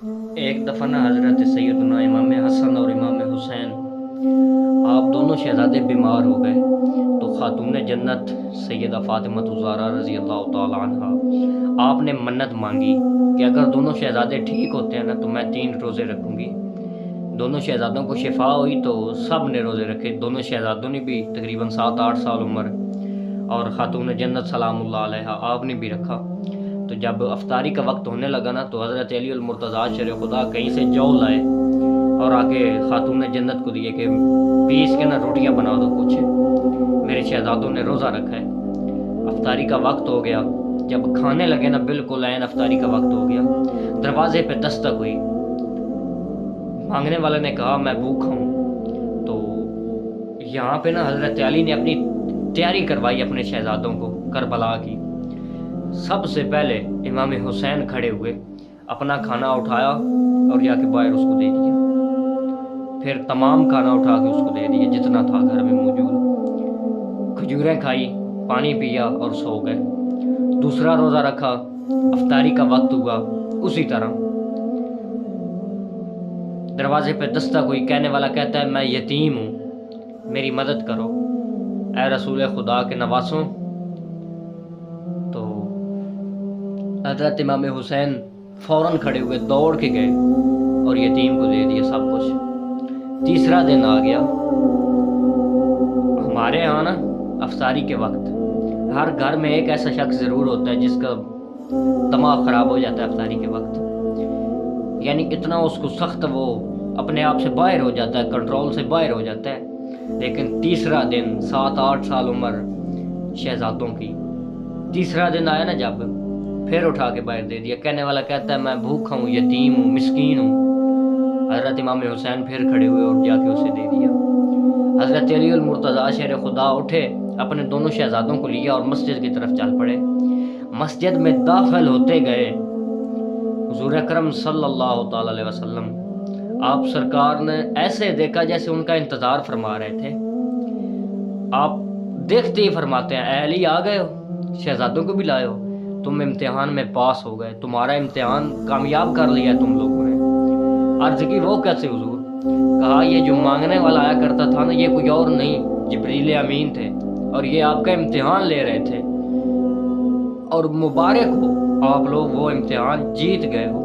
ایک دفعہ نا حضرت سیدنا امام حسن اور امام حسین آپ دونوں شہزادے بیمار ہو گئے، تو خاتون جنت سیدہ فاطمہ الزہرا رضی اللہ تعالی عنہا آپ نے منت مانگی کہ اگر دونوں شہزادے ٹھیک ہوتے ہیں نا تو میں 3 روزے رکھوں گی۔ دونوں شہزادوں کو شفا ہوئی تو سب نے روزے رکھے، دونوں شہزادوں نے بھی تقریباً 7-8 سال عمر، اور خاتون جنت سلام اللہ علیہ آپ نے بھی رکھا۔ تو جب افطاری کا وقت ہونے لگا نا تو حضرت علی المرتضیٰ شیر خدا کہیں سے جو لائے اور آ کے خاتون جنت کو دیے کہ پیس کے نا روٹیاں بنا دو، کچھ میرے شہزادوں نے روزہ رکھا ہے۔ افطاری کا وقت ہو گیا، جب کھانے لگے نا بالکل عین افطاری کا وقت ہو گیا، دروازے پہ دستک ہوئی، مانگنے والے نے کہا میں بھوکا ہوں۔ تو یہاں پہ نا حضرت علی نے اپنی تیاری کروائی اپنے شہزادوں کو کربلا کی۔ سب سے پہلے امام حسین کھڑے ہوئے، اپنا کھانا اٹھایا اور جا کے باہر اس کو دے دیا، پھر تمام کھانا اٹھا کے اس کو دے دیا جتنا تھا گھر میں موجود، کھجوریں کھائی، پانی پیا اور سو گئے۔ دوسرا روزہ رکھا، افطاری کا وقت ہوا، اسی طرح دروازے پہ دستک ہوئی، کہنے والا کہتا ہے میں یتیم ہوں، میری مدد کرو اے رسول خدا کے نواسوں۔ تو حضرت امام حسین فوراً کھڑے ہوئے، دوڑ کے گئے اور یتیم کو دے دیا سب کچھ۔ تیسرا دن آ گیا، ہمارے یہاں نا افطاری کے وقت ہر گھر میں ایک ایسا شخص ضرور ہوتا ہے جس کا دماغ خراب ہو جاتا ہے افطاری کے وقت، یعنی اتنا اس کو سخت وہ اپنے آپ سے باہر ہو جاتا ہے، کنٹرول سے باہر ہو جاتا ہے۔ لیکن تیسرا دن 7-8 سال عمر شہزادوں کی، تیسرا دن آیا نا جب، پھر اٹھا کے باہر دے دیا، کہنے والا کہتا ہے میں بھوکا ہوں، یتیم ہوں، مسکین ہوں۔ حضرت امام حسین پھر کھڑے ہوئے اور جا کے اسے دے دیا۔ حضرت علی المرتضیٰ شیر خدا اٹھے، اپنے دونوں شہزادوں کو لیا اور مسجد کی طرف چل پڑے۔ مسجد میں داخل ہوتے گئے، حضور اکرم صلی اللہ تعالی علیہ وسلم آپ سرکار نے ایسے دیکھا جیسے ان کا انتظار فرما رہے تھے۔ آپ دیکھتے ہی فرماتے ہیں اے علی آ گئے ہو، شہزادوں کو بھی لائے ہو، تم امتحان میں پاس ہو گئے، تمہارا امتحان کامیاب کر لیا تم لوگوں نے۔ عرض کی وہ کیسے حضور؟ کہا یہ جو مانگنے والا آیا کرتا تھا نا، یہ کوئی اور نہیں جبریل امین تھے، اور یہ آپ کا امتحان لے رہے تھے، اور مبارک ہو آپ لوگ وہ امتحان جیت گئے ہو۔